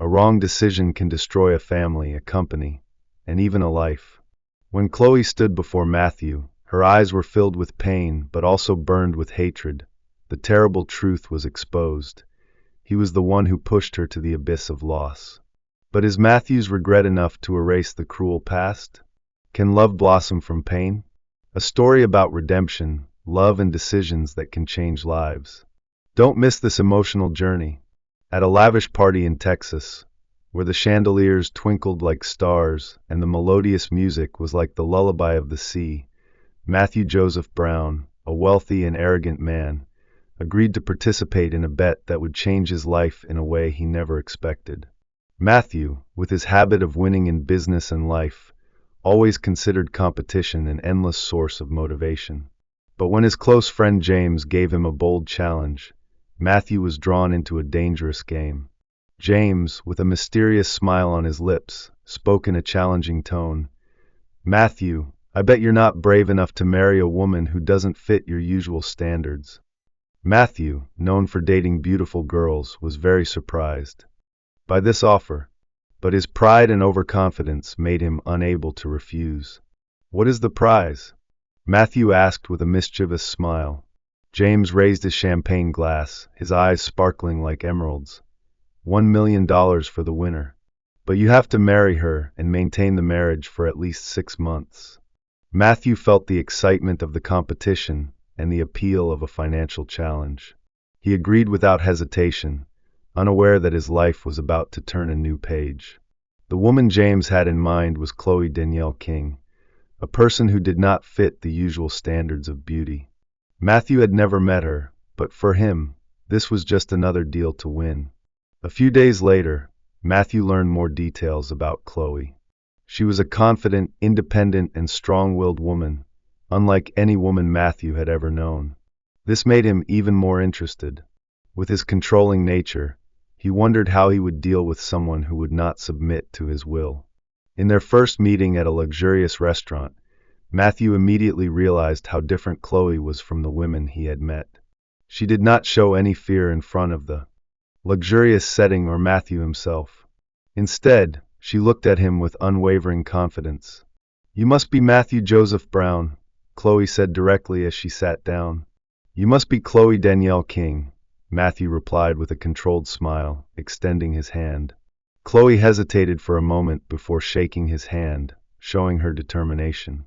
A wrong decision can destroy a family, a company, and even a life. When Chloe stood before Matthew, her eyes were filled with pain but also burned with hatred. The terrible truth was exposed. He was the one who pushed her to the abyss of loss. But is Matthew's regret enough to erase the cruel past? Can love blossom from pain? A story about redemption, love, and decisions that can change lives. Don't miss this emotional journey. At a lavish party in Texas, where the chandeliers twinkled like stars and the melodious music was like the lullaby of the sea, Matthew Joseph Brown, a wealthy and arrogant man, agreed to participate in a bet that would change his life in a way he never expected. Matthew, with his habit of winning in business and life, always considered competition an endless source of motivation. But when his close friend James gave him a bold challenge, Matthew was drawn into a dangerous game. James, with a mysterious smile on his lips, spoke in a challenging tone. "Matthew, I bet you're not brave enough to marry a woman who doesn't fit your usual standards." Matthew, known for dating beautiful girls, was very surprised by this offer, but his pride and overconfidence made him unable to refuse. "What is the prize?" Matthew asked with a mischievous smile. James raised his champagne glass, his eyes sparkling like emeralds. $1 million for the winner. But you have to marry her and maintain the marriage for at least 6 months. Matthew felt the excitement of the competition and the appeal of a financial challenge. He agreed without hesitation, unaware that his life was about to turn a new page. The woman James had in mind was Chloe Danielle King, a person who did not fit the usual standards of beauty. Matthew had never met her, but for him, this was just another deal to win. A few days later, Matthew learned more details about Chloe. She was a confident, independent, and strong-willed woman, unlike any woman Matthew had ever known. This made him even more interested. With his controlling nature, he wondered how he would deal with someone who would not submit to his will. In their first meeting at a luxurious restaurant, Matthew immediately realized how different Chloe was from the women he had met. She did not show any fear in front of the luxurious setting or Matthew himself. Instead, she looked at him with unwavering confidence. "You must be Matthew Joseph Brown," Chloe said directly as she sat down. "You must be Chloe Danielle King," Matthew replied with a controlled smile, extending his hand. Chloe hesitated for a moment before shaking his hand, showing her determination.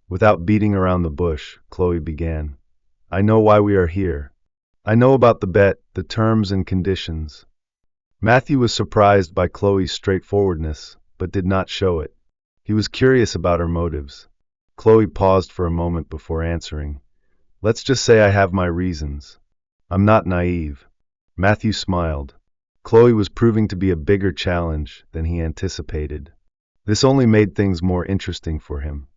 Without beating around the bush, Chloe began. "I know why we are here. I know about the bet, the terms and conditions." Matthew was surprised by Chloe's straightforwardness, but did not show it. He was curious about her motives. Chloe paused for a moment before answering. "Let's just say I have my reasons. I'm not naive." Matthew smiled. Chloe was proving to be a bigger challenge than he anticipated. This only made things more interesting for him.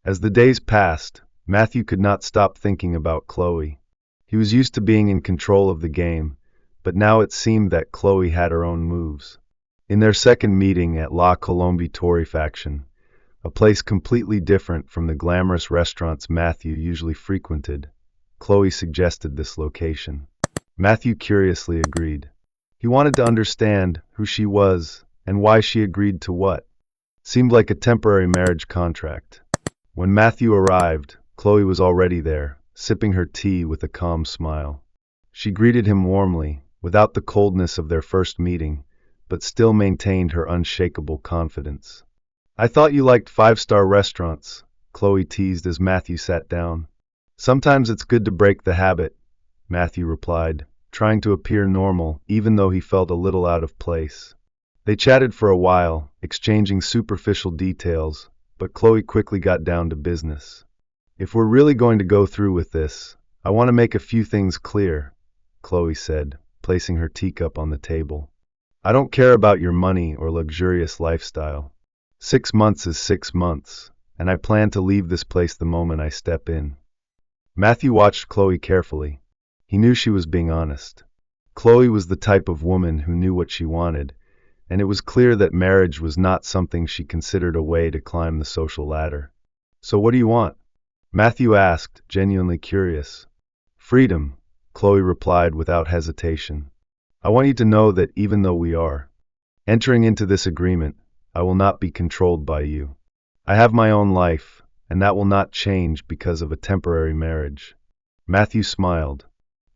As the days passed, Matthew could not stop thinking about Chloe. He was used to being in control of the game, but now it seemed that Chloe had her own moves. In their second meeting at La Colombe Torrefaction, a place completely different from the glamorous restaurants Matthew usually frequented, Chloe suggested this location. Matthew curiously agreed. He wanted to understand who she was and why she agreed to what seemed like a temporary marriage contract. When Matthew arrived, Chloe was already there, sipping her tea with a calm smile. She greeted him warmly, without the coldness of their first meeting, but still maintained her unshakable confidence. "I thought you liked 5-star restaurants," Chloe teased as Matthew sat down. "Sometimes it's good to break the habit," Matthew replied, trying to appear normal even though he felt a little out of place. They chatted for a while, exchanging superficial details, but Chloe quickly got down to business. "If we're really going to go through with this, I want to make a few things clear," Chloe said, placing her teacup on the table. "I don't care about your money or luxurious lifestyle. 6 months is 6 months, and I plan to leave this place the moment I step in." Matthew watched Chloe carefully. He knew she was being honest. Chloe was the type of woman who knew what she wanted, and it was clear that marriage was not something she considered a way to climb the social ladder. "So what do you want?" Matthew asked, genuinely curious. "Freedom," Chloe replied without hesitation. "I want you to know that even though we are Entering into this agreement, I will not be controlled by you. I have my own life, and that will not change because of a temporary marriage." Matthew smiled.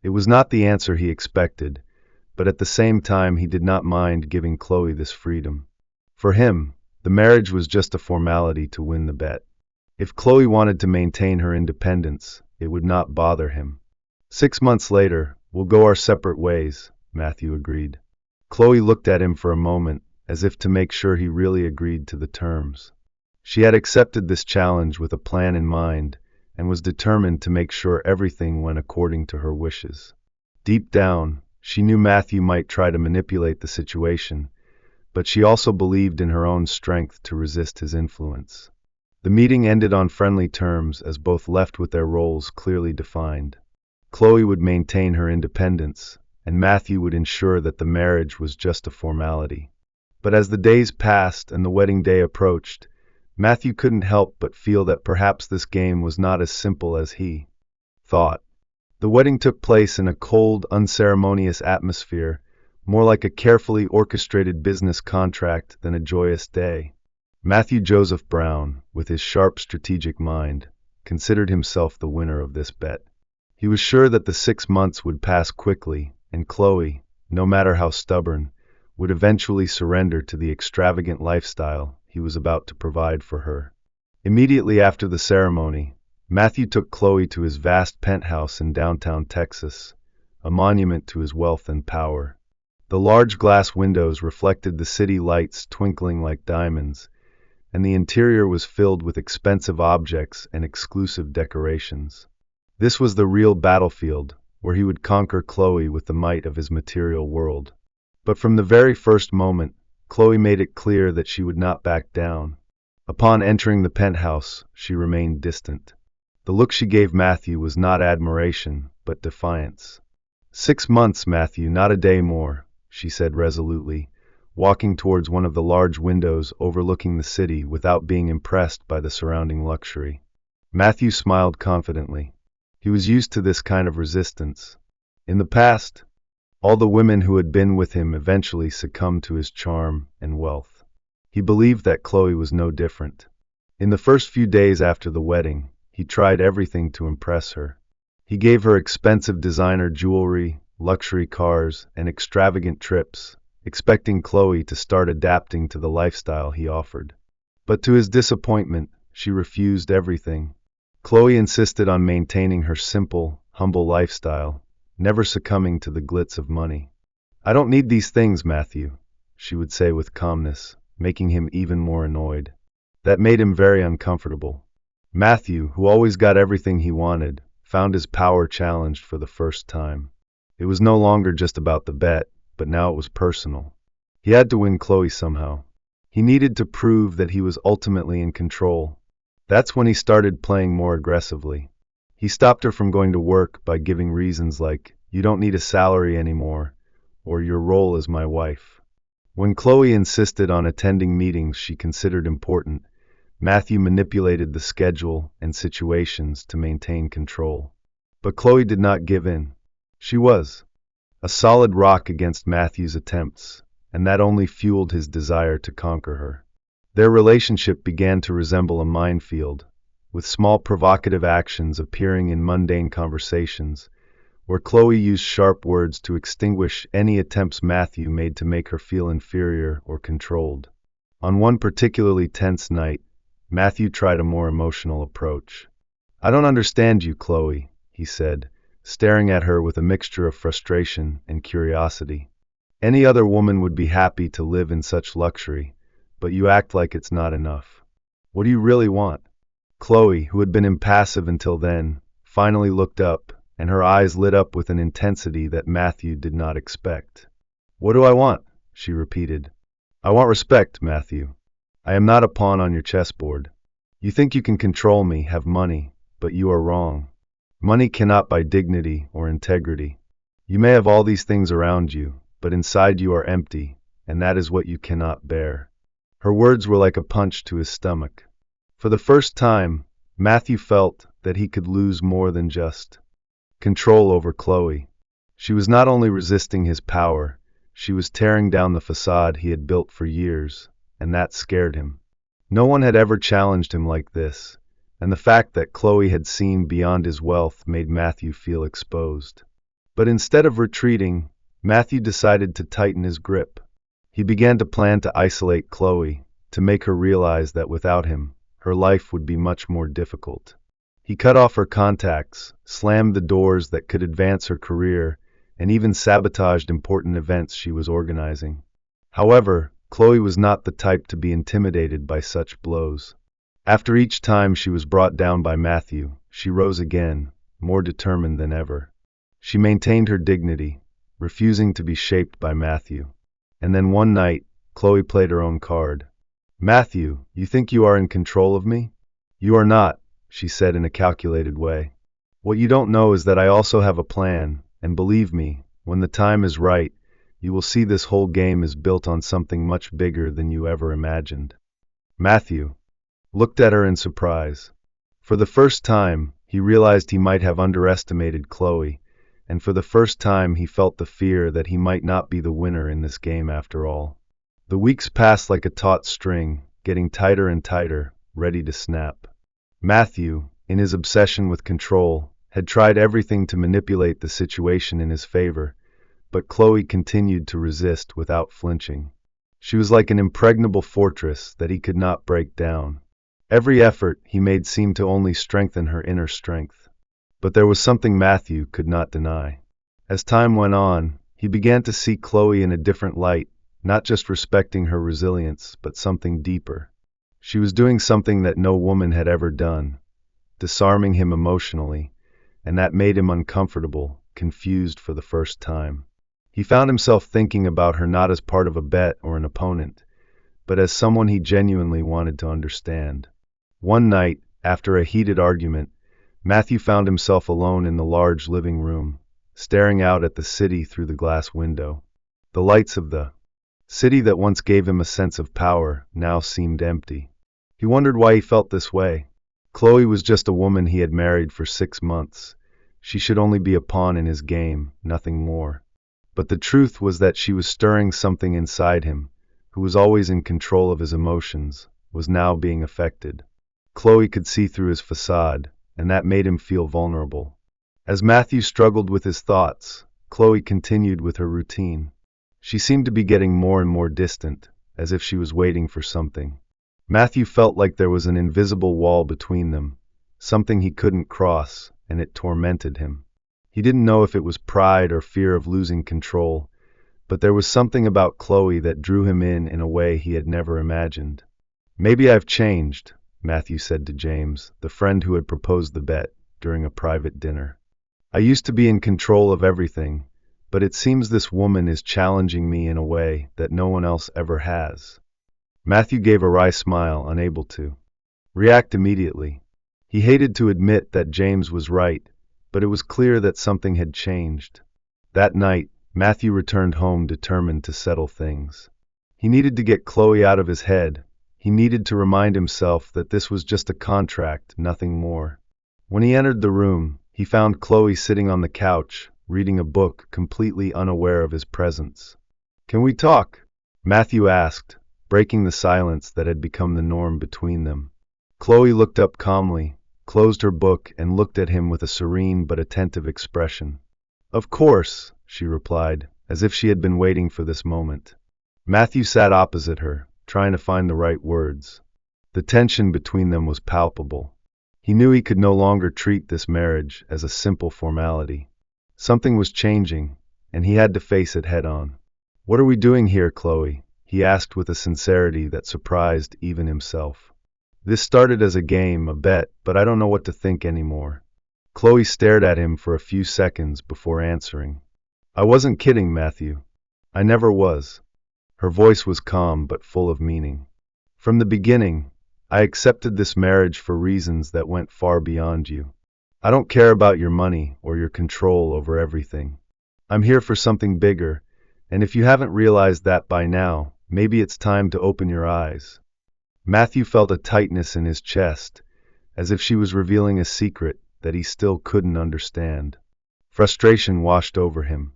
It was not the answer he expected, but at the same time he did not mind giving Chloe this freedom. For him, the marriage was just a formality to win the bet. If Chloe wanted to maintain her independence, it would not bother him. 6 months later, "We'll go our separate ways," Matthew agreed. Chloe looked at him for a moment, as if to make sure he really agreed to the terms. She had accepted this challenge with a plan in mind, and was determined to make sure everything went according to her wishes. Deep down, she knew Matthew might try to manipulate the situation, but she also believed in her own strength to resist his influence. The meeting ended on friendly terms as both left with their roles clearly defined. Chloe would maintain her independence, and Matthew would ensure that the marriage was just a formality. But as the days passed and the wedding day approached, Matthew couldn't help but feel that perhaps this game was not as simple as he thought. The wedding took place in a cold, unceremonious atmosphere, more like a carefully orchestrated business contract than a joyous day. Matthew Joseph Brown, with his sharp strategic mind, considered himself the winner of this bet. He was sure that the 6 months would pass quickly, and Chloe, no matter how stubborn, would eventually surrender to the extravagant lifestyle he was about to provide for her. Immediately after the ceremony, Matthew took Chloe to his vast penthouse in downtown Texas, a monument to his wealth and power. The large glass windows reflected the city lights twinkling like diamonds, and the interior was filled with expensive objects and exclusive decorations. This was the real battlefield, where he would conquer Chloe with the might of his material world. But from the very first moment, Chloe made it clear that she would not back down. Upon entering the penthouse, she remained distant. The look she gave Matthew was not admiration, but defiance. 6 months, Matthew, not a day more, she said resolutely, walking towards one of the large windows overlooking the city without being impressed by the surrounding luxury. Matthew smiled confidently. He was used to this kind of resistance. In the past, all the women who had been with him eventually succumbed to his charm and wealth. He believed that Chloe was no different. In the first few days after the wedding, he tried everything to impress her. He gave her expensive designer jewelry, luxury cars, and extravagant trips, expecting Chloe to start adapting to the lifestyle he offered. But to his disappointment, she refused everything. Chloe insisted on maintaining her simple, humble lifestyle, never succumbing to the glitz of money. "I don't need these things, Matthew," she would say with calmness, making him even more annoyed. That made him very uncomfortable. Matthew, who always got everything he wanted, found his power challenged for the first time. It was no longer just about the bet, but now it was personal. He had to win Chloe somehow. He needed to prove that he was ultimately in control. That's when he started playing more aggressively. He stopped her from going to work by giving reasons like, "You don't need a salary anymore," or "Your role as my wife." When Chloe insisted on attending meetings she considered important, Matthew manipulated the schedule and situations to maintain control. But Chloe did not give in. She was a solid rock against Matthew's attempts, and that only fueled his desire to conquer her. Their relationship began to resemble a minefield, with small provocative actions appearing in mundane conversations, where Chloe used sharp words to extinguish any attempts Matthew made to make her feel inferior or controlled. On one particularly tense night, Matthew tried a more emotional approach. "I don't understand you, Chloe," he said, staring at her with a mixture of frustration and curiosity. "Any other woman would be happy to live in such luxury, but you act like it's not enough. What do you really want?" Chloe, who had been impassive until then, finally looked up, and her eyes lit up with an intensity that Matthew did not expect. "What do I want?" she repeated. "I want respect, Matthew. I am not a pawn on your chessboard. You think you can control me, have money, but you are wrong. Money cannot buy dignity or integrity. You may have all these things around you, but inside you are empty, and that is what you cannot bear." Her words were like a punch to his stomach. For the first time, Matthew felt that he could lose more than just control over Chloe. She was not only resisting his power, She was tearing down the facade he had built for years, and that scared him. No one had ever challenged him like this, and the fact that Chloe had seen beyond his wealth made Matthew feel exposed. But instead of retreating, Matthew decided to tighten his grip. He began to plan to isolate Chloe, to make her realize that without him, her life would be much more difficult. He cut off her contacts, slammed the doors that could advance her career, and even sabotaged important events she was organizing. However, Chloe was not the type to be intimidated by such blows. After each time she was brought down by Matthew, she rose again, more determined than ever. She maintained her dignity, refusing to be shaped by Matthew. And then one night, Chloe played her own card. "Matthew, you think you are in control of me? You are not," she said in a calculated way. "What you don't know is that I also have a plan, and believe me, when the time is right, you will see this whole game is built on something much bigger than you ever imagined." Matthew looked at her in surprise. For the first time, he realized he might have underestimated Chloe, and for the first time he felt the fear that he might not be the winner in this game after all. The weeks passed like a taut string, getting tighter and tighter, ready to snap. Matthew, in his obsession with control, had tried everything to manipulate the situation in his favor, but Chloe continued to resist without flinching. She was like an impregnable fortress that he could not break down. Every effort he made seemed to only strengthen her inner strength. But there was something Matthew could not deny. As time went on, he began to see Chloe in a different light, not just respecting her resilience, but something deeper. She was doing something that no woman had ever done, disarming him emotionally, and that made him uncomfortable, confused for the first time. He found himself thinking about her not as part of a bet or an opponent, but as someone he genuinely wanted to understand. One night, after a heated argument, Matthew found himself alone in the large living room, staring out at the city through the glass window. The lights of the city that once gave him a sense of power now seemed empty. He wondered why he felt this way. Chloe was just a woman he had married for 6 months. She should only be a pawn in his game, nothing more. But the truth was that she was stirring something inside him, who was always in control of his emotions, was now being affected. Chloe could see through his facade, and that made him feel vulnerable. As Matthew struggled with his thoughts, Chloe continued with her routine. She seemed to be getting more and more distant, as if she was waiting for something. Matthew felt like there was an invisible wall between them, something he couldn't cross, and it tormented him. He didn't know if it was pride or fear of losing control, but there was something about Chloe that drew him in a way he had never imagined. "Maybe I've changed," Matthew said to James, the friend who had proposed the bet, during a private dinner. "I used to be in control of everything, but it seems this woman is challenging me in a way that no one else ever has." Matthew gave a wry smile, unable to react immediately. He hated to admit that James was right, but it was clear that something had changed. That night, Matthew returned home determined to settle things. He needed to get Chloe out of his head. He needed to remind himself that this was just a contract, nothing more. When he entered the room, he found Chloe sitting on the couch, reading a book, completely unaware of his presence. "Can we talk?" Matthew asked, breaking the silence that had become the norm between them. Chloe looked up calmly, closed her book, and looked at him with a serene but attentive expression. "Of course," she replied, as if she had been waiting for this moment. Matthew sat opposite her, trying to find the right words. The tension between them was palpable. He knew he could no longer treat this marriage as a simple formality. Something was changing, and he had to face it head-on. "What are we doing here, Chloe?" he asked with a sincerity that surprised even himself. "This started as a game, a bet, but I don't know what to think anymore." Chloe stared at him for a few seconds before answering. "I wasn't kidding, Matthew. I never was." Her voice was calm but full of meaning. "From the beginning, I accepted this marriage for reasons that went far beyond you. I don't care about your money or your control over everything. I'm here for something bigger, and if you haven't realized that by now, maybe it's time to open your eyes." Matthew felt a tightness in his chest, as if she was revealing a secret that he still couldn't understand. Frustration washed over him.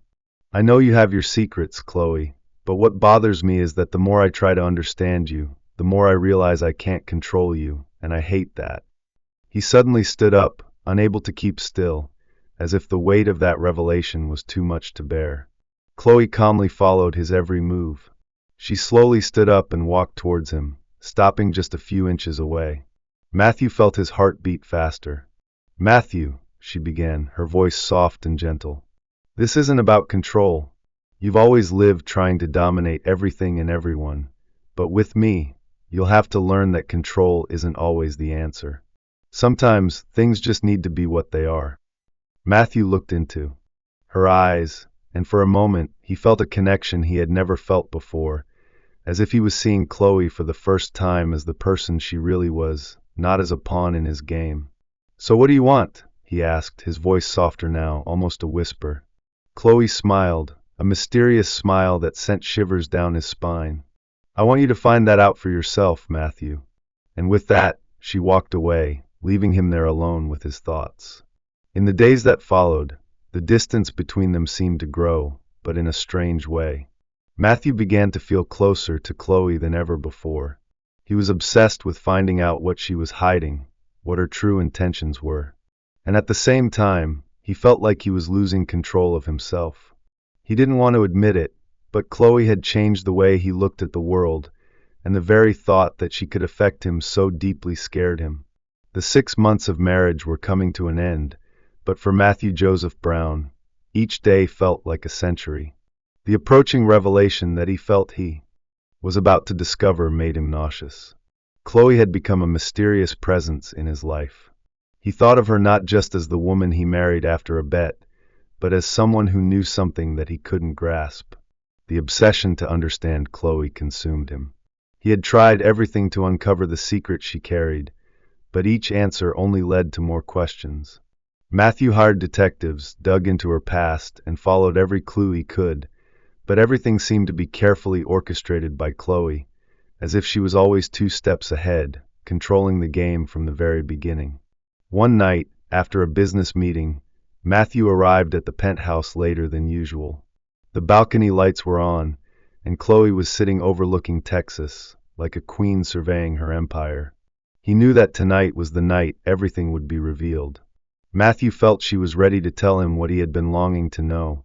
I know you have your secrets, Chloe, but what bothers me is that the more I try to understand you, the more I realize I can't control you, and I hate that. He suddenly stood up, unable to keep still, as if the weight of that revelation was too much to bear. Chloe calmly followed his every move. She slowly stood up and walked towards him, stopping just a few inches away. Matthew felt his heart beat faster. Matthew, she began, her voice soft and gentle. This isn't about control. You've always lived trying to dominate everything and everyone. But with me, you'll have to learn that control isn't always the answer. Sometimes things just need to be what they are. Matthew looked into her eyes, and for a moment he felt a connection he had never felt before, as if he was seeing Chloe for the first time as the person she really was, not as a pawn in his game. So what do you want? He asked, his voice softer now, almost a whisper. Chloe smiled, a mysterious smile that sent shivers down his spine. I want you to find that out for yourself, Matthew. And with that, she walked away, leaving him there alone with his thoughts. In the days that followed, the distance between them seemed to grow, but in a strange way. Matthew began to feel closer to Chloe than ever before. He was obsessed with finding out what she was hiding, what her true intentions were. And at the same time, he felt like he was losing control of himself. He didn't want to admit it, but Chloe had changed the way he looked at the world, and the very thought that she could affect him so deeply scared him. The 6 months of marriage were coming to an end, but for Matthew Joseph Brown, each day felt like a century. The approaching revelation that he felt he was about to discover made him nauseous. Chloe had become a mysterious presence in his life. He thought of her not just as the woman he married after a bet, but as someone who knew something that he couldn't grasp. The obsession to understand Chloe consumed him. He had tried everything to uncover the secret she carried, but each answer only led to more questions. Matthew hired detectives, dug into her past, and followed every clue he could, but everything seemed to be carefully orchestrated by Chloe, as if she was always 2 steps ahead, controlling the game from the very beginning. One night, after a business meeting, Matthew arrived at the penthouse later than usual. The balcony lights were on, and Chloe was sitting overlooking Texas, like a queen surveying her empire. He knew that tonight was the night everything would be revealed. Matthew felt she was ready to tell him what he had been longing to know,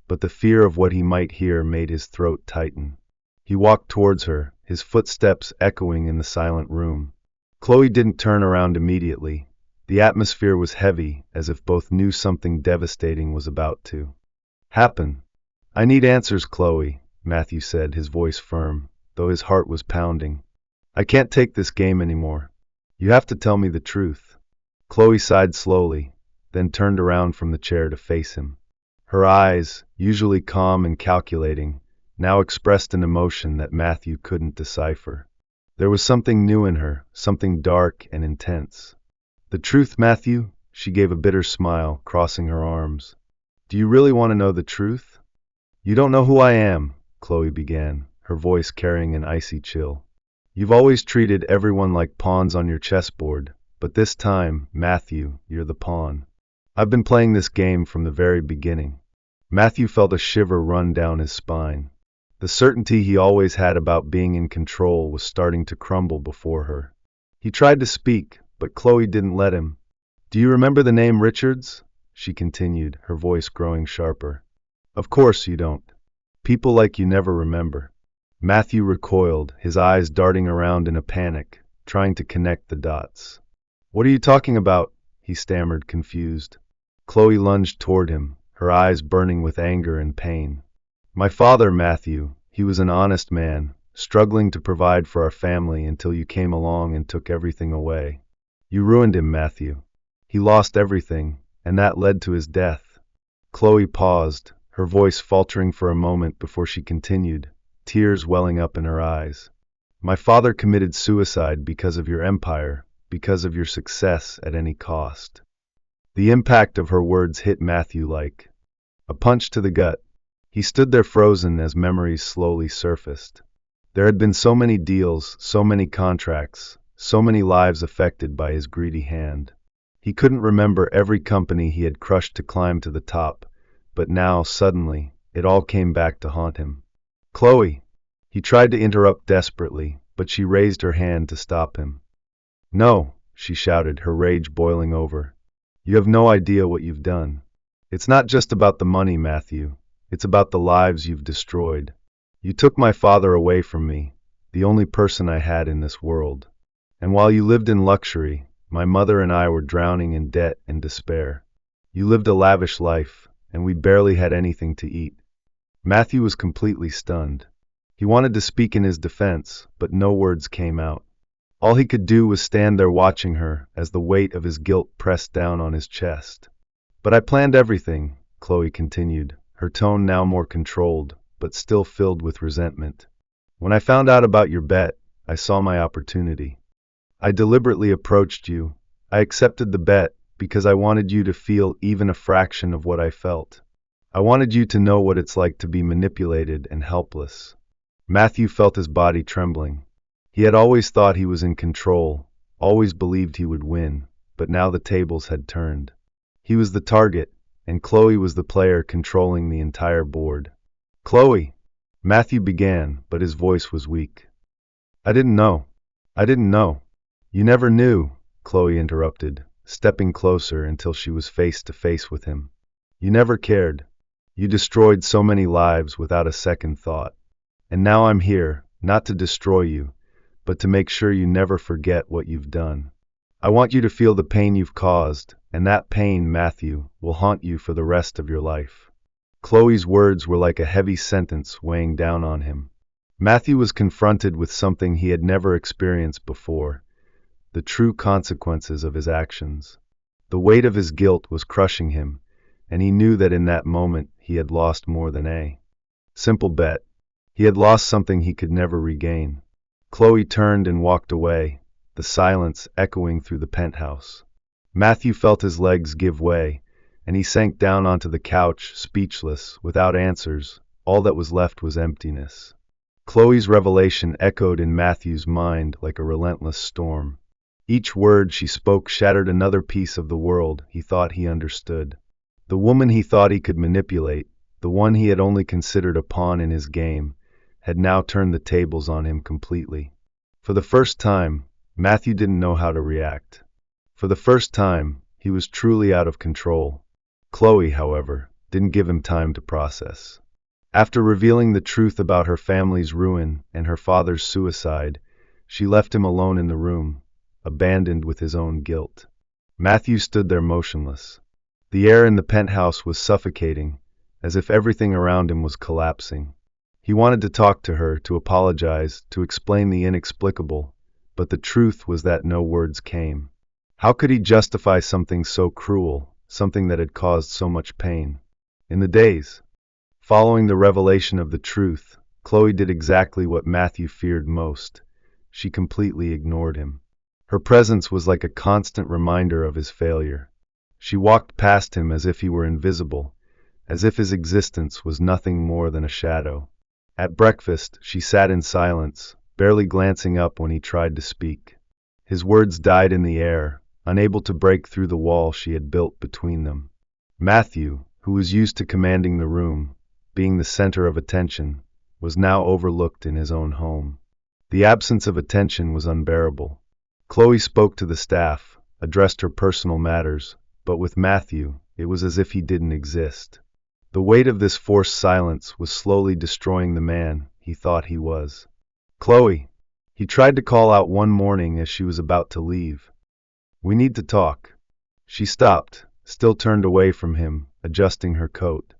but the fear of what he might hear made his throat tighten. He walked towards her, his footsteps echoing in the silent room. Chloe didn't turn around immediately. The atmosphere was heavy, as if both knew something devastating was about to happen. I need answers, Chloe, Matthew said, his voice firm, though his heart was pounding. I can't take this game anymore. You have to tell me the truth. Chloe sighed slowly, then turned around from the chair to face him. Her eyes, usually calm and calculating, now expressed an emotion that Matthew couldn't decipher. There was something new in her, something dark and intense. The truth, Matthew? She gave a bitter smile, crossing her arms. Do you really want to know the truth? You don't know who I am, Chloe began, her voice carrying an icy chill. You've always treated everyone like pawns on your chessboard, but this time, Matthew, you're the pawn. I've been playing this game from the very beginning. Matthew felt a shiver run down his spine. The certainty he always had about being in control was starting to crumble before her. He tried to speak, but Chloe didn't let him. Do you remember the name Richards? She continued, her voice growing sharper. Of course you don't. People like you never remember. Matthew recoiled, his eyes darting around in a panic, trying to connect the dots. What are you talking about? He stammered, confused. Chloe lunged toward him, her eyes burning with anger and pain. My father, Matthew, he was an honest man, struggling to provide for our family until you came along and took everything away. You ruined him, Matthew. He lost everything, and that led to his death. Chloe paused, her voice faltering for a moment before she continued, tears welling up in her eyes. My father committed suicide because of your empire, because of your success at any cost. The impact of her words hit Matthew like a punch to the gut. He stood there frozen as memories slowly surfaced. There had been so many deals, so many contracts, so many lives affected by his greedy hand. He couldn't remember every company he had crushed to climb to the top, but now, suddenly, it all came back to haunt him. Chloe! He tried to interrupt desperately, but she raised her hand to stop him. No, she shouted, her rage boiling over. You have no idea what you've done. It's not just about the money, Matthew. It's about the lives you've destroyed. You took my father away from me, the only person I had in this world. And while you lived in luxury, my mother and I were drowning in debt and despair. You lived a lavish life, and we barely had anything to eat. Matthew was completely stunned. He wanted to speak in his defense, but no words came out. All he could do was stand there watching her as the weight of his guilt pressed down on his chest. But I planned everything, Chloe continued, her tone now more controlled, but still filled with resentment. When I found out about your bet, I saw my opportunity. I deliberately approached you. I accepted the bet because I wanted you to feel even a fraction of what I felt. I wanted you to know what it's like to be manipulated and helpless. Matthew felt his body trembling. He had always thought he was in control, always believed he would win, but now the tables had turned. He was the target, and Chloe was the player controlling the entire board. Chloe! Matthew began, but his voice was weak. I didn't know. I didn't know. You never knew, Chloe interrupted, stepping closer until she was face to face with him. You never cared. You destroyed so many lives without a second thought. And now I'm here, not to destroy you, but to make sure you never forget what you've done. I want you to feel the pain you've caused, and that pain, Matthew, will haunt you for the rest of your life. Chloe's words were like a heavy sentence weighing down on him. Matthew was confronted with something he had never experienced before, the true consequences of his actions. The weight of his guilt was crushing him, and he knew that in that moment he had lost more than a simple bet. He had lost something he could never regain. Chloe turned and walked away, the silence echoing through the penthouse. Matthew felt his legs give way, and he sank down onto the couch, speechless, without answers. All that was left was emptiness. Chloe's revelation echoed in Matthew's mind like a relentless storm. Each word she spoke shattered another piece of the world he thought he understood. The woman he thought he could manipulate, the one he had only considered a pawn in his game, had now turned the tables on him completely. For the first time, Matthew didn't know how to react. For the first time, he was truly out of control. Chloe, however, didn't give him time to process. After revealing the truth about her family's ruin and her father's suicide, she left him alone in the room, abandoned with his own guilt. Matthew stood there motionless. The air in the penthouse was suffocating, as if everything around him was collapsing. He wanted to talk to her, to apologize, to explain the inexplicable, but the truth was that no words came. How could he justify something so cruel, something that had caused so much pain? In the days following the revelation of the truth, Chloe did exactly what Matthew feared most. She completely ignored him. Her presence was like a constant reminder of his failure. She walked past him as if he were invisible, as if his existence was nothing more than a shadow. At breakfast, she sat in silence, barely glancing up when he tried to speak. His words died in the air, unable to break through the wall she had built between them. Matthew, who was used to commanding the room, being the center of attention, was now overlooked in his own home. The absence of attention was unbearable. Chloe spoke to the staff, addressed her personal matters, but with Matthew, it was as if he didn't exist. The weight of this forced silence was slowly destroying the man he thought he was. Chloe! He tried to call out one morning as she was about to leave. We need to talk. She stopped, still turned away from him, adjusting her coat.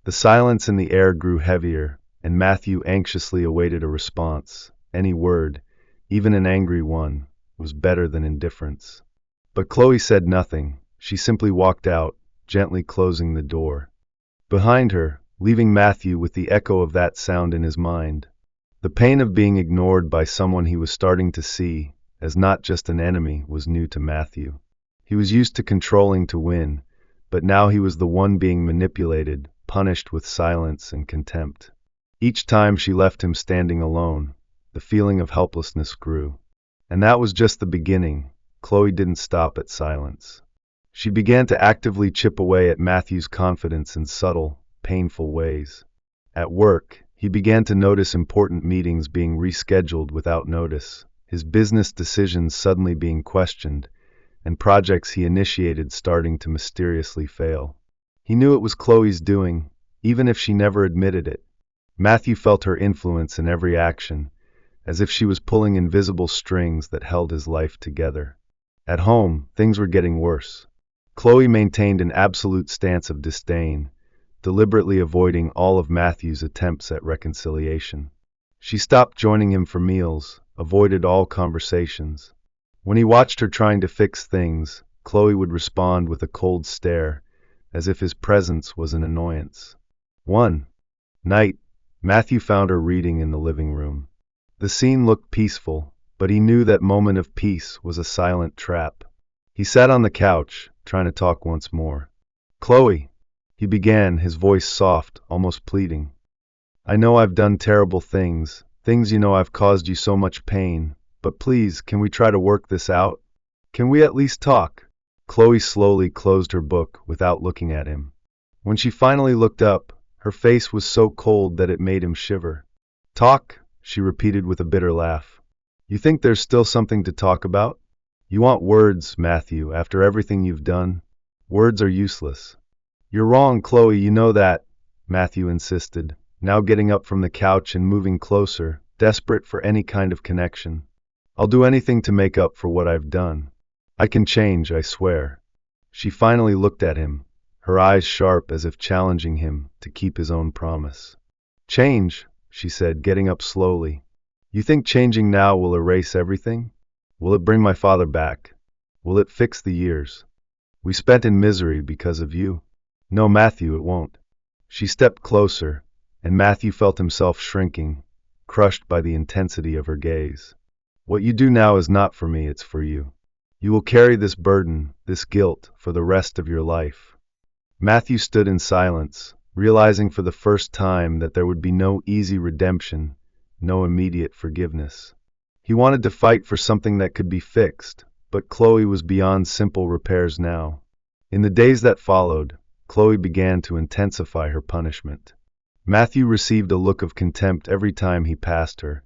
The silence in the air grew heavier, and Matthew anxiously awaited a response. Any word, even an angry one, was better than indifference. But Chloe said nothing. She simply walked out, gently closing the door behind her, leaving Matthew with the echo of that sound in his mind. The pain of being ignored by someone he was starting to see as not just an enemy was new to Matthew. He was used to controlling to win, but now he was the one being manipulated, punished with silence and contempt. Each time she left him standing alone, the feeling of helplessness grew. And that was just the beginning. Chloe didn't stop at silence. She began to actively chip away at Matthew's confidence in subtle, painful ways. At work, he began to notice important meetings being rescheduled without notice, his business decisions suddenly being questioned, and projects he initiated starting to mysteriously fail. He knew it was Chloe's doing, even if she never admitted it. Matthew felt her influence in every action, as if she was pulling invisible strings that held his life together. At home, things were getting worse. Chloe maintained an absolute stance of disdain, deliberately avoiding all of Matthew's attempts at reconciliation. She stopped joining him for meals, avoided all conversations. When he watched her trying to fix things, Chloe would respond with a cold stare, as if his presence was an annoyance. One night, Matthew found her reading in the living room. The scene looked peaceful, but he knew that moment of peace was a silent trap. He sat on the couch, trying to talk once more. "Chloe," he began, his voice soft, almost pleading. "I know I've done terrible things, things you know I've caused you so much pain, but please, can we try to work this out? Can we at least talk?" Chloe slowly closed her book without looking at him. When she finally looked up, her face was so cold that it made him shiver. "Talk?" she repeated with a bitter laugh. "You think there's still something to talk about? You want words, Matthew, after everything you've done? Words are useless." "You're wrong, Chloe, you know that," Matthew insisted, now getting up from the couch and moving closer, desperate for any kind of connection. "I'll do anything to make up for what I've done. I can change, I swear." She finally looked at him, her eyes sharp as if challenging him to keep his own promise. "Change?" she said, getting up slowly. "You think changing now will erase everything? Will it bring my father back? Will it fix the years we spent in misery because of you? No, Matthew, it won't." She stepped closer, and Matthew felt himself shrinking, crushed by the intensity of her gaze. "What you do now is not for me, it's for you. You will carry this burden, this guilt, for the rest of your life." Matthew stood in silence, realizing for the first time that there would be no easy redemption, no immediate forgiveness. He wanted to fight for something that could be fixed, but Chloe was beyond simple repairs now. In the days that followed, Chloe began to intensify her punishment. Matthew received a look of contempt every time he passed her,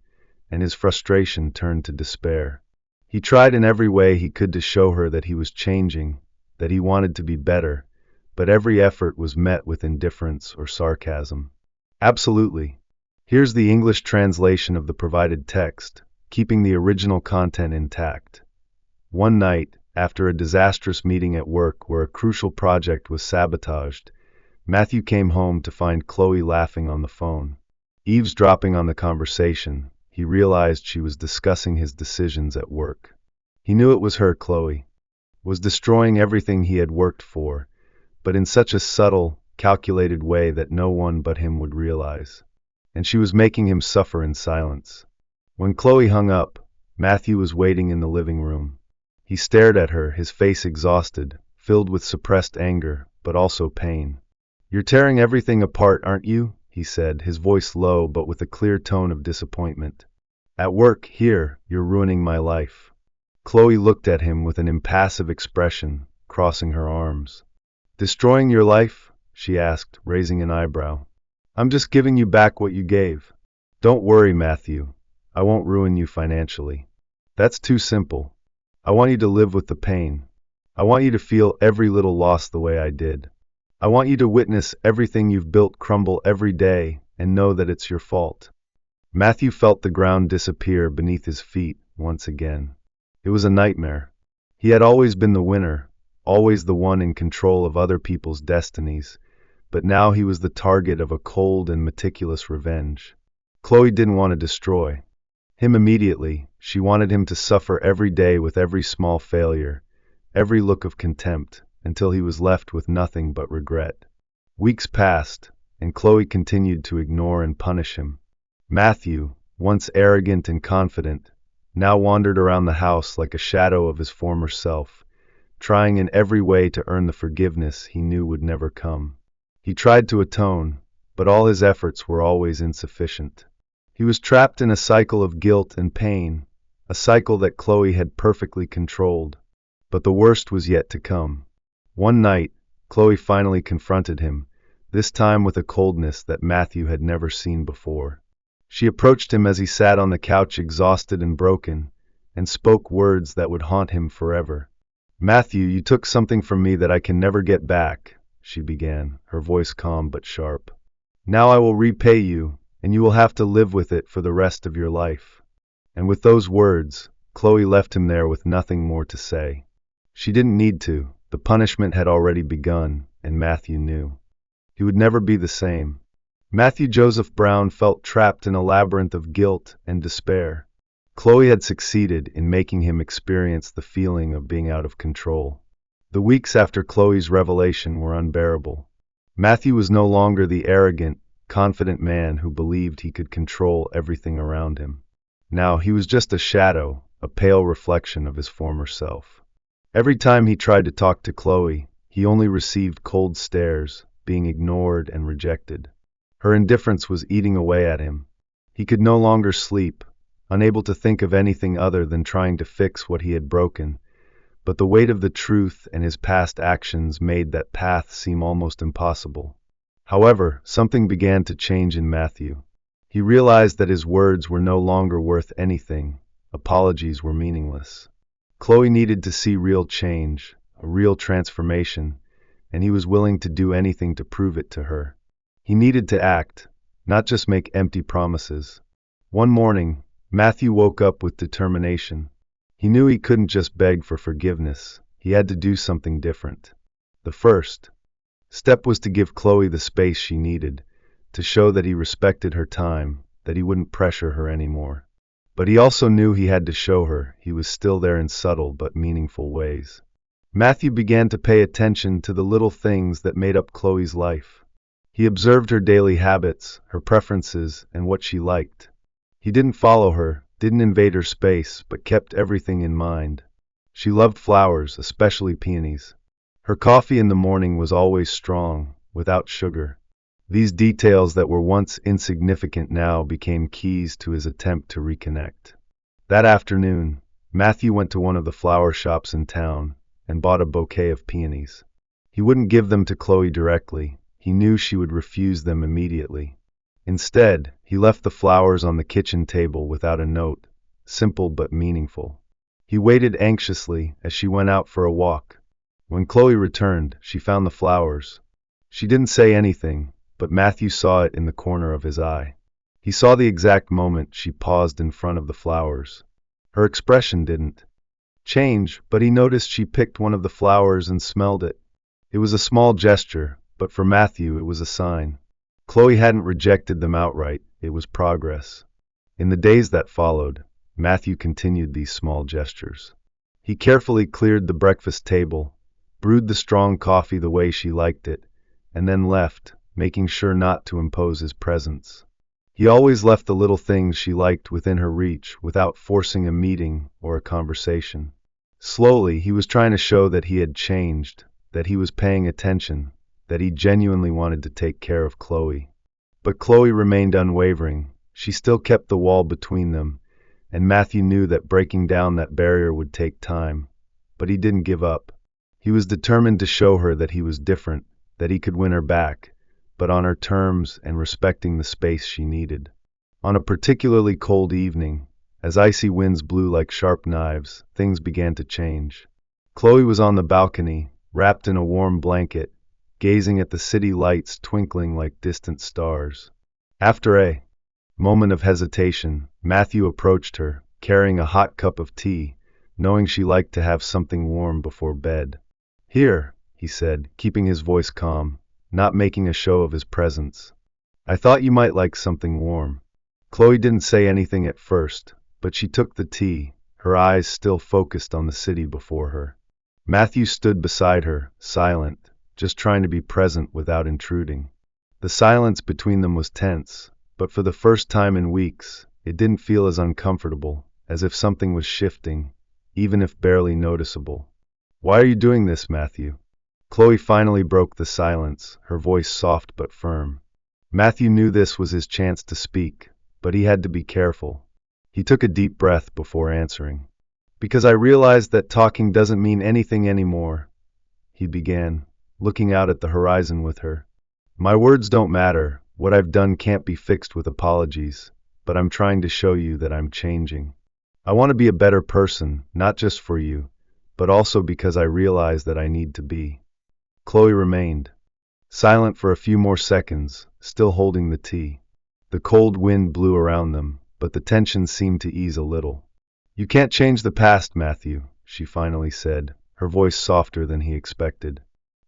and his frustration turned to despair. He tried in every way he could to show her that he was changing, that he wanted to be better, but every effort was met with indifference or sarcasm. "Absolutely. Here's the English translation of the provided text, keeping the original content intact." One night, after a disastrous meeting at work where a crucial project was sabotaged, Matthew came home to find Chloe laughing on the phone. Eavesdropping on the conversation, he realized she was discussing his decisions at work. He knew it was her, Chloe, was destroying everything he had worked for, but in such a subtle, calculated way that no one but him would realize. And she was making him suffer in silence. When Chloe hung up, Matthew was waiting in the living room. He stared at her, his face exhausted, filled with suppressed anger, but also pain. "You're tearing everything apart, aren't you?" he said, his voice low but with a clear tone of disappointment. "At work, here, you're ruining my life." Chloe looked at him with an impassive expression, crossing her arms. "Destroying your life?" she asked, raising an eyebrow. "I'm just giving you back what you gave." "Don't worry, Matthew. I won't ruin you financially. That's too simple. I want you to live with the pain. I want you to feel every little loss the way I did. I want you to witness everything you've built crumble every day and know that it's your fault." Matthew felt the ground disappear beneath his feet once again. It was a nightmare. He had always been the winner, always the one in control of other people's destinies, but now he was the target of a cold and meticulous revenge. Chloe didn't want to destroy him immediately. She wanted him to suffer every day with every small failure, every look of contempt, until he was left with nothing but regret. Weeks passed, and Chloe continued to ignore and punish him. Matthew, once arrogant and confident, now wandered around the house like a shadow of his former self, trying in every way to earn the forgiveness he knew would never come. He tried to atone, but all his efforts were always insufficient. He was trapped in a cycle of guilt and pain, a cycle that Chloe had perfectly controlled. But the worst was yet to come. One night, Chloe finally confronted him, this time with a coldness that Matthew had never seen before. She approached him as he sat on the couch exhausted and broken, and spoke words that would haunt him forever. "Matthew, you took something from me that I can never get back," she began, her voice calm but sharp. "Now I will repay you, and you will have to live with it for the rest of your life." And with those words, Chloe left him there with nothing more to say. She didn't need to. The punishment had already begun, and Matthew knew. He would never be the same. Matthew Joseph Brown felt trapped in a labyrinth of guilt and despair. Chloe had succeeded in making him experience the feeling of being out of control. The weeks after Chloe's revelation were unbearable. Matthew was no longer the arrogant, confident man who believed he could control everything around him. Now he was just a shadow, a pale reflection of his former self. Every time he tried to talk to Chloe, he only received cold stares, being ignored and rejected. Her indifference was eating away at him. He could no longer sleep, unable to think of anything other than trying to fix what he had broken, but the weight of the truth and his past actions made that path seem almost impossible. However, something began to change in Matthew. He realized that his words were no longer worth anything. Apologies were meaningless. Chloe needed to see real change, a real transformation, and he was willing to do anything to prove it to her. He needed to act, not just make empty promises. One morning, Matthew woke up with determination. He knew he couldn't just beg for forgiveness. He had to do something different. The first step was to give Chloe the space she needed, to show that he respected her time, that he wouldn't pressure her anymore. But he also knew he had to show her he was still there in subtle but meaningful ways. Matthew began to pay attention to the little things that made up Chloe's life. He observed her daily habits, her preferences, and what she liked. He didn't follow her, didn't invade her space, but kept everything in mind. She loved flowers, especially peonies. Her coffee in the morning was always strong, without sugar. These details that were once insignificant now became keys to his attempt to reconnect. That afternoon, Matthew went to one of the flower shops in town and bought a bouquet of peonies. He wouldn't give them to Chloe directly. He knew she would refuse them immediately. Instead, he left the flowers on the kitchen table without a note, simple but meaningful. He waited anxiously as she went out for a walk. When Chloe returned, she found the flowers. She didn't say anything, but Matthew saw it in the corner of his eye. He saw the exact moment she paused in front of the flowers. Her expression didn't change, but he noticed she picked one of the flowers and smelled it. It was a small gesture, but for Matthew it was a sign. Chloe hadn't rejected them outright, it was progress. In the days that followed, Matthew continued these small gestures. He carefully cleared the breakfast table, brewed the strong coffee the way she liked it, and then left, making sure not to impose his presence. He always left the little things she liked within her reach without forcing a meeting or a conversation. Slowly, he was trying to show that he had changed, that he was paying attention, that he genuinely wanted to take care of Chloe. But Chloe remained unwavering. She still kept the wall between them, and Matthew knew that breaking down that barrier would take time. But he didn't give up. He was determined to show her that he was different, that he could win her back, but on her terms and respecting the space she needed. On a particularly cold evening, as icy winds blew like sharp knives, things began to change. Chloe was on the balcony, wrapped in a warm blanket, gazing at the city lights twinkling like distant stars. After a moment of hesitation, Matthew approached her, carrying a hot cup of tea, knowing she liked to have something warm before bed. "Here," he said, keeping his voice calm, not making a show of his presence. "I thought you might like something warm." Chloe didn't say anything at first, but she took the tea, her eyes still focused on the city before her. Matthew stood beside her, silent, just trying to be present without intruding. The silence between them was tense, but for the first time in weeks, it didn't feel as uncomfortable, as if something was shifting, even if barely noticeable. "Why are you doing this, Matthew?" Chloe finally broke the silence, her voice soft but firm. Matthew knew this was his chance to speak, but he had to be careful. He took a deep breath before answering. "Because I realized that talking doesn't mean anything anymore," he began, looking out at the horizon with her. My words don't matter. What I've done can't be fixed with apologies, but I'm trying to show you that I'm changing. I want to be a better person, not just for you, but also because I realize that I need to be. Chloe remained silent for a few more seconds, still holding the tea. The cold wind blew around them, but the tension seemed to ease a little. You can't change the past, Matthew, she finally said, her voice softer than he expected.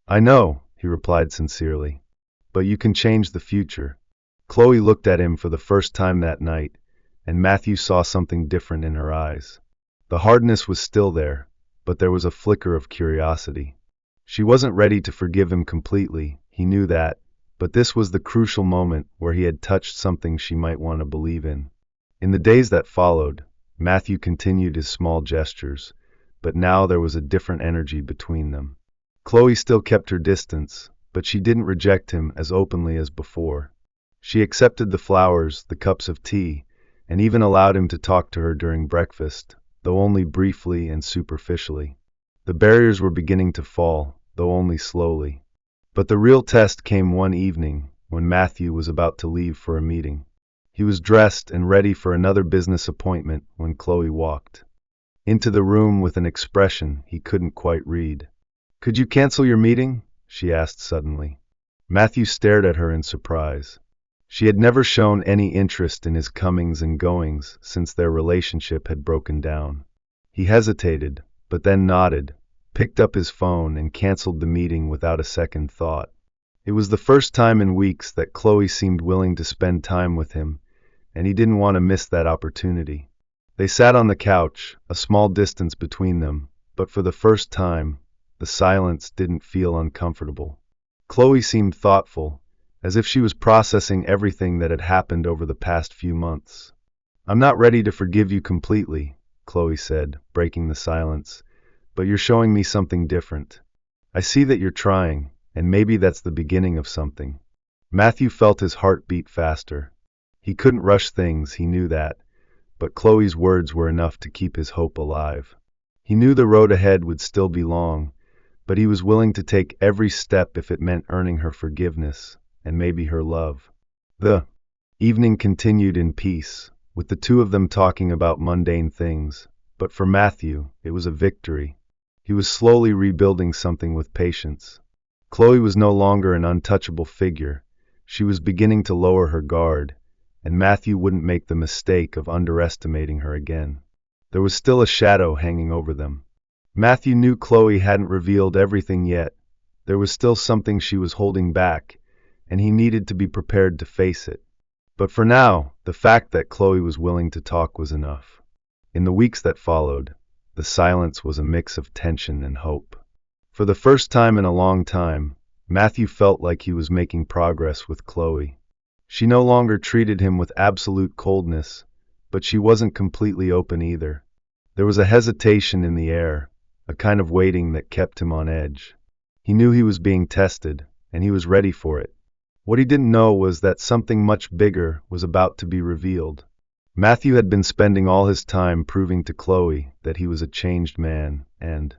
I know, he replied sincerely, but you can change the future. Chloe looked at him for the first time that night, and Matthew saw something different in her eyes. The hardness was still there, but there was a flicker of curiosity. She wasn't ready to forgive him completely, he knew that, but this was the crucial moment where he had touched something she might want to believe in. In the days that followed, Matthew continued his small gestures, but now there was a different energy between them. Chloe still kept her distance, but she didn't reject him as openly as before. She accepted the flowers, the cups of tea, and even allowed him to talk to her during breakfast, though only briefly and superficially. The barriers were beginning to fall, though only slowly. But the real test came one evening, when Matthew was about to leave for a meeting. He was dressed and ready for another business appointment when Chloe walked into the room with an expression he couldn't quite read. Could you cancel your meeting? She asked suddenly. Matthew stared at her in surprise. She had never shown any interest in his comings and goings since their relationship had broken down. He hesitated, but then nodded, picked up his phone and canceled the meeting without a second thought. It was the first time in weeks that Chloe seemed willing to spend time with him, and he didn't want to miss that opportunity. They sat on the couch, a small distance between them, but for the first time, the silence didn't feel uncomfortable. Chloe seemed thoughtful, as if she was processing everything that had happened over the past few months. I'm not ready to forgive you completely, Chloe said, breaking the silence, but you're showing me something different. I see that you're trying, and maybe that's the beginning of something. Matthew felt his heart beat faster. He couldn't rush things, he knew that, but Chloe's words were enough to keep his hope alive. He knew the road ahead would still be long, but he was willing to take every step if it meant earning her forgiveness, and maybe her love. The evening continued in peace, with the two of them talking about mundane things, but for Matthew, it was a victory. He was slowly rebuilding something with patience. Chloe was no longer an untouchable figure. She was beginning to lower her guard, and Matthew wouldn't make the mistake of underestimating her again. There was still a shadow hanging over them. Matthew knew Chloe hadn't revealed everything yet. There was still something she was holding back, and he needed to be prepared to face it. But for now, the fact that Chloe was willing to talk was enough. In the weeks that followed, the silence was a mix of tension and hope. For the first time in a long time, Matthew felt like he was making progress with Chloe. She no longer treated him with absolute coldness, but she wasn't completely open either. There was a hesitation in the air, a kind of waiting that kept him on edge. He knew he was being tested, and he was ready for it. What he didn't know was that something much bigger was about to be revealed. Matthew had been spending all his time proving to Chloe that he was a changed man, and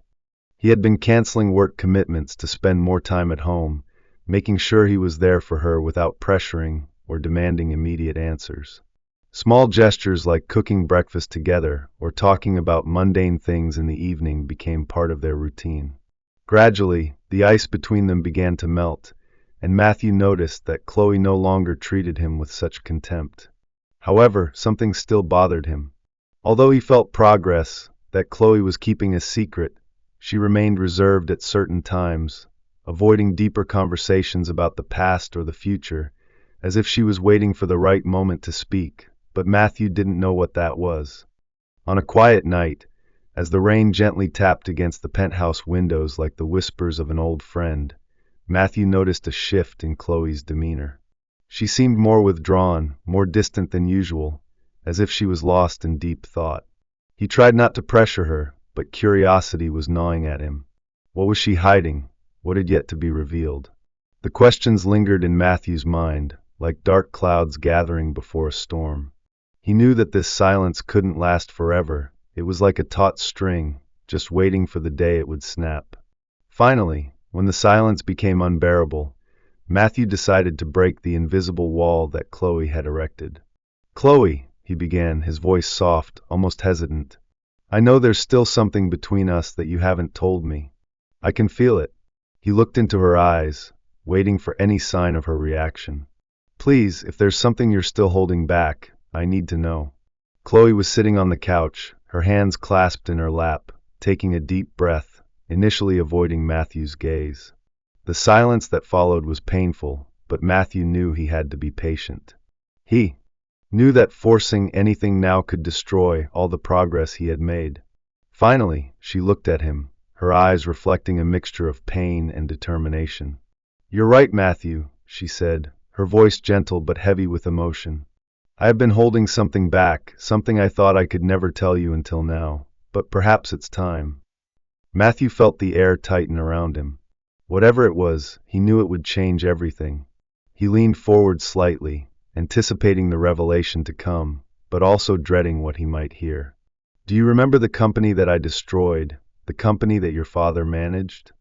he had been canceling work commitments to spend more time at home, making sure he was there for her without pressuring or demanding immediate answers. Small gestures like cooking breakfast together or talking about mundane things in the evening became part of their routine. Gradually, the ice between them began to melt, and Matthew noticed that Chloe no longer treated him with such contempt. However, something still bothered him. Although he felt progress, that Chloe was keeping a secret, she remained reserved at certain times, avoiding deeper conversations about the past or the future, as if she was waiting for the right moment to speak, but Matthew didn't know what that was. On a quiet night, as the rain gently tapped against the penthouse windows like the whispers of an old friend, Matthew noticed a shift in Chloe's demeanor. She seemed more withdrawn, more distant than usual, as if she was lost in deep thought. He tried not to pressure her, but curiosity was gnawing at him. What was she hiding? What had yet to be revealed? The questions lingered in Matthew's mind, like dark clouds gathering before a storm. He knew that this silence couldn't last forever. It was like a taut string, just waiting for the day it would snap. Finally, when the silence became unbearable, Matthew decided to break the invisible wall that Chloe had erected. "Chloe," he began, his voice soft, almost hesitant. "I know there's still something between us that you haven't told me. I can feel it." He looked into her eyes, waiting for any sign of her reaction. "Please, if there's something you're still holding back, I need to know." Chloe was sitting on the couch, her hands clasped in her lap, taking a deep breath, initially avoiding Matthew's gaze. The silence that followed was painful, but Matthew knew he had to be patient. He knew that forcing anything now could destroy all the progress he had made. Finally, she looked at him, her eyes reflecting a mixture of pain and determination. "You're right, Matthew," she said, her voice gentle but heavy with emotion. "I have been holding something back, something I thought I could never tell you until now, but perhaps it's time." Matthew felt the air tighten around him. Whatever it was, he knew it would change everything. He leaned forward slightly, anticipating the revelation to come, but also dreading what he might hear. "Do you remember the company that I destroyed, the company that your father managed?"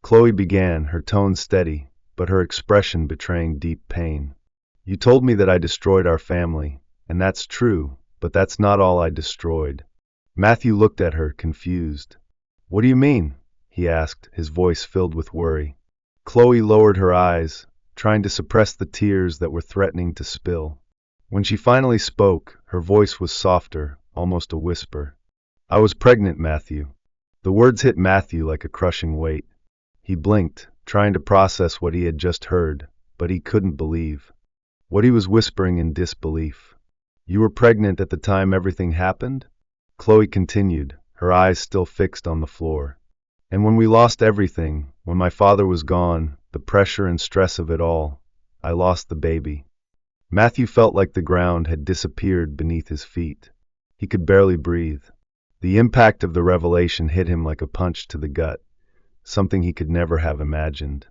Chloe began, her tone steady, but her expression betraying deep pain. "You told me that I destroyed our family, and that's true, but that's not all I destroyed." Matthew looked at her, confused. "What do you mean?" he asked, his voice filled with worry. Chloe lowered her eyes, trying to suppress the tears that were threatening to spill. When she finally spoke, her voice was softer, almost a whisper. "I was pregnant, Matthew." The words hit Matthew like a crushing weight. He blinked, trying to process what he had just heard, but he couldn't believe what he was whispering in disbelief. "You were pregnant at the time everything happened?" Chloe continued, her eyes still fixed on the floor. "And when we lost everything, when my father was gone, the pressure and stress of it all, I lost the baby." Matthew felt like the ground had disappeared beneath his feet. He could barely breathe. The impact of the revelation hit him like a punch to the gut, something he could never have imagined.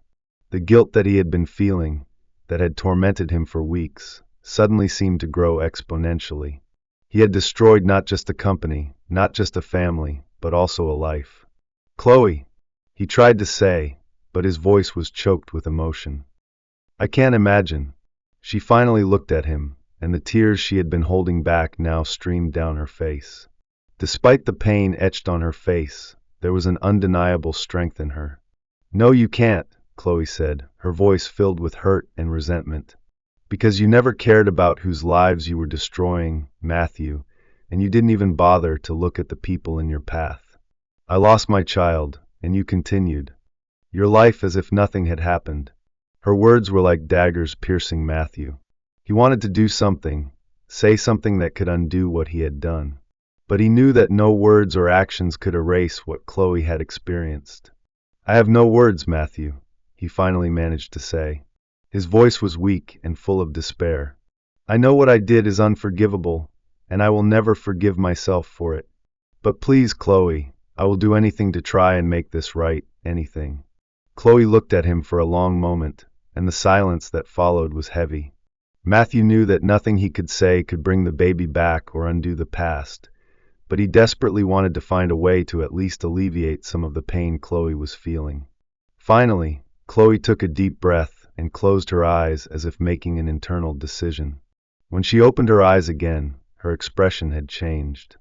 The guilt that he had been feeling, that had tormented him for weeks, suddenly seemed to grow exponentially. He had destroyed not just a company, not just a family, but also a life. "Chloe," he tried to say, but his voice was choked with emotion. "I can't imagine." She finally looked at him, and the tears she had been holding back now streamed down her face. Despite the pain etched on her face, there was an undeniable strength in her. "No, you can't," Chloe said, her voice filled with hurt and resentment. "Because you never cared about whose lives you were destroying, Matthew, and you didn't even bother to look at the people in your path. I lost my child, and you continued your life as if nothing had happened." Her words were like daggers piercing Matthew. He wanted to do something, say something that could undo what he had done. But he knew that no words or actions could erase what Chloe had experienced. "I have no words, Matthew," he finally managed to say. His voice was weak and full of despair. "I know what I did is unforgivable, and I will never forgive myself for it. But please, Chloe, I will do anything to try and make this right, anything." Chloe looked at him for a long moment, and the silence that followed was heavy. Matthew knew that nothing he could say could bring the baby back or undo the past, but he desperately wanted to find a way to at least alleviate some of the pain Chloe was feeling. Finally, Chloe took a deep breath and closed her eyes as if making an internal decision. When she opened her eyes again, her expression had changed.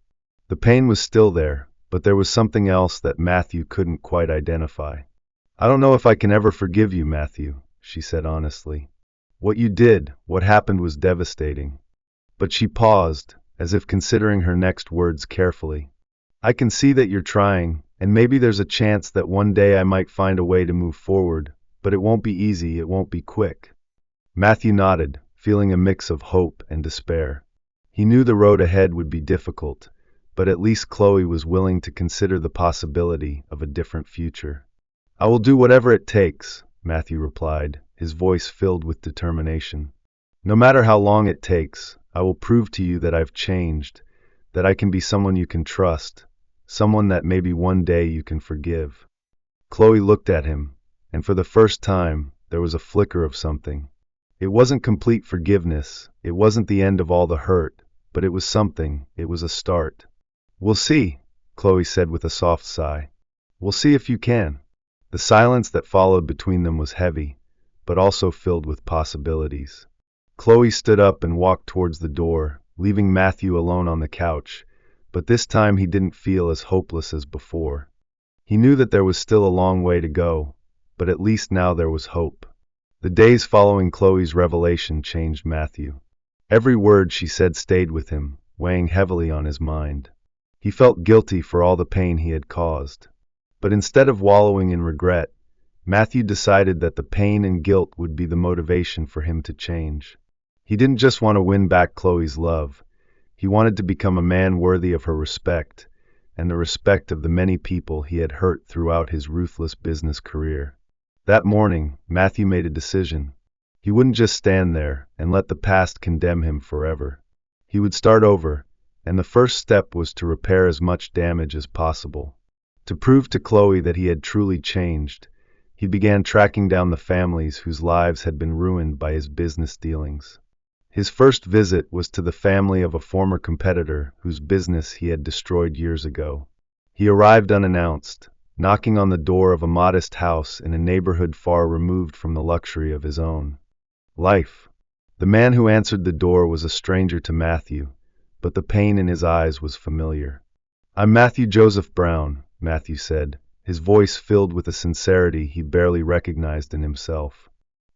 The pain was still there, but there was something else that Matthew couldn't quite identify. "I don't know if I can ever forgive you, Matthew," she said honestly. "What you did, what happened was devastating." But she paused, as if considering her next words carefully. "I can see that you're trying, and maybe there's a chance that one day I might find a way to move forward, but it won't be easy, it won't be quick." Matthew nodded, feeling a mix of hope and despair. He knew the road ahead would be difficult, but at least Chloe was willing to consider the possibility of a different future. "I will do whatever it takes," Matthew replied, his voice filled with determination. "No matter how long it takes, I will prove to you that I've changed, that I can be someone you can trust, someone that maybe one day you can forgive." Chloe looked at him, and for the first time, there was a flicker of something. It wasn't complete forgiveness, it wasn't the end of all the hurt, but it was something, it was a start. "We'll see," Chloe said with a soft sigh. "We'll see if you can." The silence that followed between them was heavy, but also filled with possibilities. Chloe stood up and walked towards the door, leaving Matthew alone on the couch, but this time he didn't feel as hopeless as before. He knew that there was still a long way to go, but at least now there was hope. The days following Chloe's revelation changed Matthew. Every word she said stayed with him, weighing heavily on his mind. He felt guilty for all the pain he had caused. But instead of wallowing in regret, Matthew decided that the pain and guilt would be the motivation for him to change. He didn't just want to win back Chloe's love. He wanted to become a man worthy of her respect, and the respect of the many people he had hurt throughout his ruthless business career. That morning, Matthew made a decision. He wouldn't just stand there and let the past condemn him forever. He would start over, and the first step was to repair as much damage as possible. To prove to Chloe that he had truly changed, he began tracking down the families whose lives had been ruined by his business dealings. His first visit was to the family of a former competitor whose business he had destroyed years ago. He arrived unannounced, knocking on the door of a modest house in a neighborhood far removed from the luxury of his own life. The man who answered the door was a stranger to Matthew, but the pain in his eyes was familiar. "I'm Matthew Joseph Brown," Matthew said, his voice filled with a sincerity he barely recognized in himself.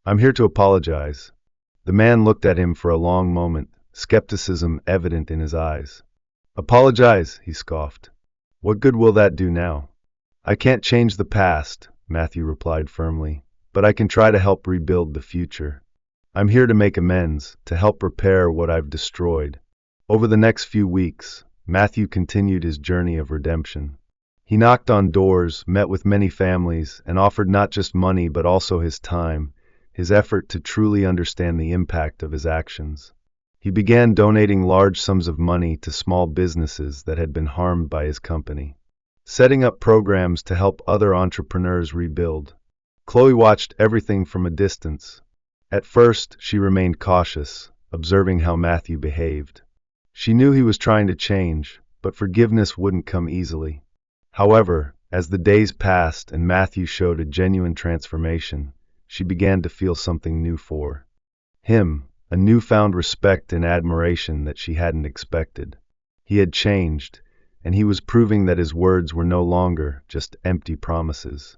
"I'm here to apologize." The man looked at him for a long moment, skepticism evident in his eyes. "Apologize," he scoffed. "What good will that do now?" "I can't change the past," Matthew replied firmly, "but I can try to help rebuild the future. I'm here to make amends, to help repair what I've destroyed." Over the next few weeks, Matthew continued his journey of redemption. He knocked on doors, met with many families, and offered not just money but also his time, his effort to truly understand the impact of his actions. He began donating large sums of money to small businesses that had been harmed by his company, setting up programs to help other entrepreneurs rebuild. Chloe watched everything from a distance. At first, she remained cautious, observing how Matthew behaved. She knew he was trying to change, but forgiveness wouldn't come easily. However, as the days passed and Matthew showed a genuine transformation, she began to feel something new for him, a newfound respect and admiration that she hadn't expected. He had changed, and he was proving that his words were no longer just empty promises.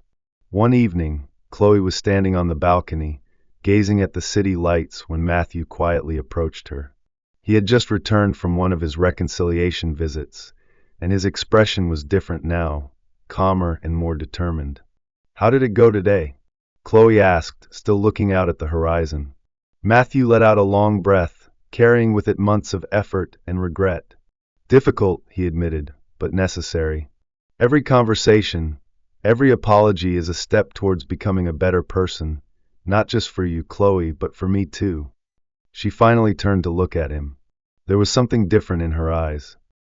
One evening, Chloe was standing on the balcony, gazing at the city lights when Matthew quietly approached her. He had just returned from one of his reconciliation visits, and his expression was different now, calmer and more determined. "How did it go today?" Chloe asked, still looking out at the horizon. Matthew let out a long breath, carrying with it months of effort and regret. "Difficult," he admitted, "but necessary. Every conversation, every apology is a step towards becoming a better person, not just for you, Chloe, but for me too." She finally turned to look at him. There was something different in her eyes.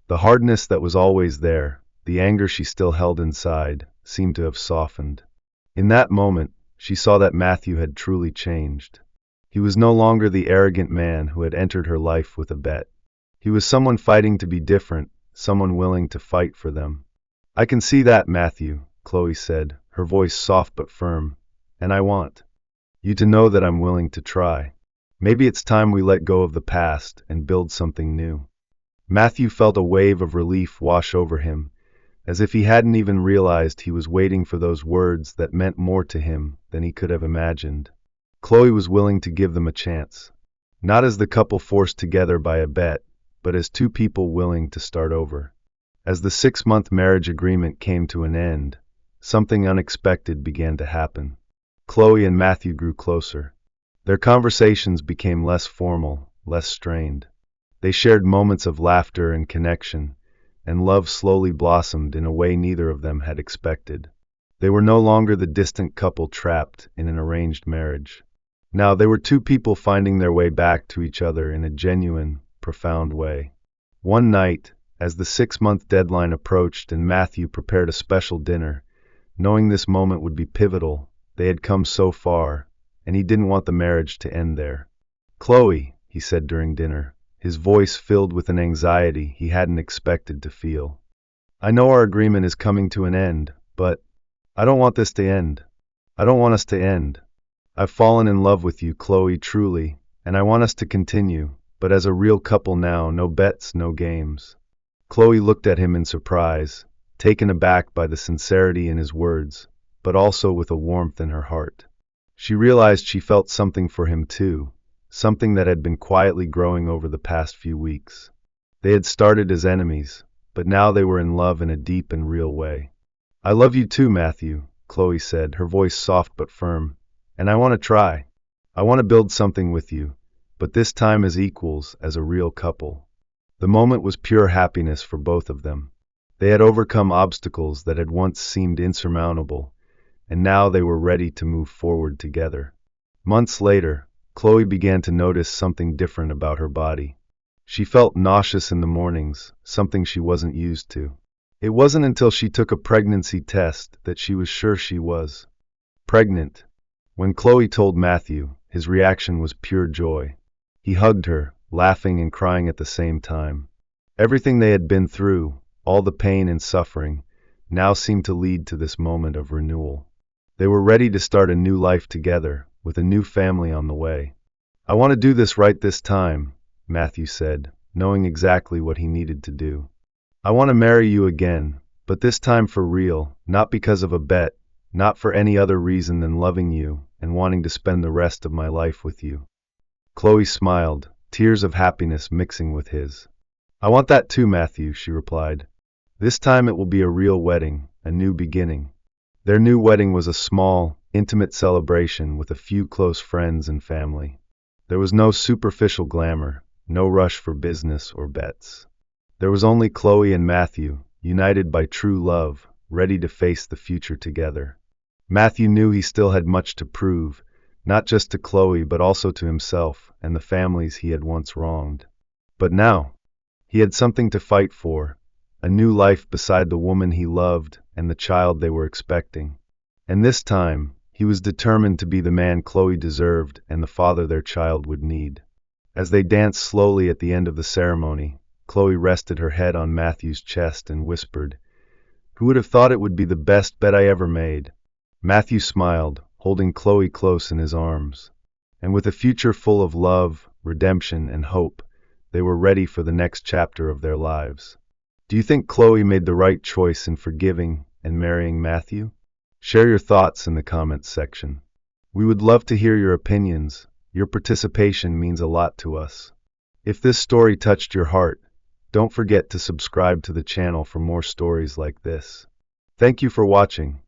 The hardness that was always there, the anger she still held inside, seemed to have softened. In that moment, she saw that Matthew had truly changed. He was no longer the arrogant man who had entered her life with a bet. He was someone fighting to be different, someone willing to fight for them. "I can see that, Matthew," Chloe said, her voice soft but firm, "and I want you to know that I'm willing to try. Maybe it's time we let go of the past and build something new." Matthew felt a wave of relief wash over him, as if he hadn't even realized he was waiting for those words that meant more to him than he could have imagined. Chloe was willing to give them a chance. Not as the couple forced together by a bet, but as two people willing to start over. As the 6-month marriage agreement came to an end, something unexpected began to happen. Chloe and Matthew grew closer. Their conversations became less formal, less strained. They shared moments of laughter and connection, and love slowly blossomed in a way neither of them had expected. They were no longer the distant couple trapped in an arranged marriage. Now they were two people finding their way back to each other in a genuine, profound way. One night, as the 6-month deadline approached and Matthew prepared a special dinner, knowing this moment would be pivotal, they had come so far, and he didn't want the marriage to end there. "Chloe," he said during dinner, his voice filled with an anxiety he hadn't expected to feel. "I know our agreement is coming to an end, but I don't want this to end. I don't want us to end." I've fallen in love with you, Chloe, truly, and I want us to continue, but as a real couple now, no bets, no games. Chloe looked at him in surprise, taken aback by the sincerity in his words, but also with a warmth in her heart. She realized she felt something for him too, something that had been quietly growing over the past few weeks. They had started as enemies, but now they were in love in a deep and real way. I love you too, Matthew, Chloe said, her voice soft but firm, and I want to try. I want to build something with you, but this time as equals, as a real couple. The moment was pure happiness for both of them. They had overcome obstacles that had once seemed insurmountable, and now they were ready to move forward together. Months later, Chloe began to notice something different about her body. She felt nauseous in the mornings, something she wasn't used to. It wasn't until she took a pregnancy test that she was sure she was pregnant. When Chloe told Matthew, his reaction was pure joy. He hugged her, laughing and crying at the same time. Everything they had been through, all the pain and suffering, now seemed to lead to this moment of renewal. They were ready to start a new life together, with a new family on the way. I want to do this right this time, Matthew said, knowing exactly what he needed to do. I want to marry you again, but this time for real, not because of a bet, not for any other reason than loving you and wanting to spend the rest of my life with you. Chloe smiled, tears of happiness mixing with his. I want that too, Matthew, she replied. This time it will be a real wedding, a new beginning. Their new wedding was a small, intimate celebration with a few close friends and family. There was no superficial glamour, no rush for business or bets. There was only Chloe and Matthew, united by true love, ready to face the future together. Matthew knew he still had much to prove, not just to Chloe but also to himself and the families he had once wronged. But now, he had something to fight for, a new life beside the woman he loved and the child they were expecting. And this time, he was determined to be the man Chloe deserved and the father their child would need. As they danced slowly at the end of the ceremony, Chloe rested her head on Matthew's chest and whispered, "Who would have thought it would be the best bet I ever made?" Matthew smiled, holding Chloe close in his arms. And with a future full of love, redemption, and hope, they were ready for the next chapter of their lives. Do you think Chloe made the right choice in forgiving and marrying Matthew? Share your thoughts in the comments section. We would love to hear your opinions. Your participation means a lot to us. If this story touched your heart, don't forget to subscribe to the channel for more stories like this. Thank you for watching.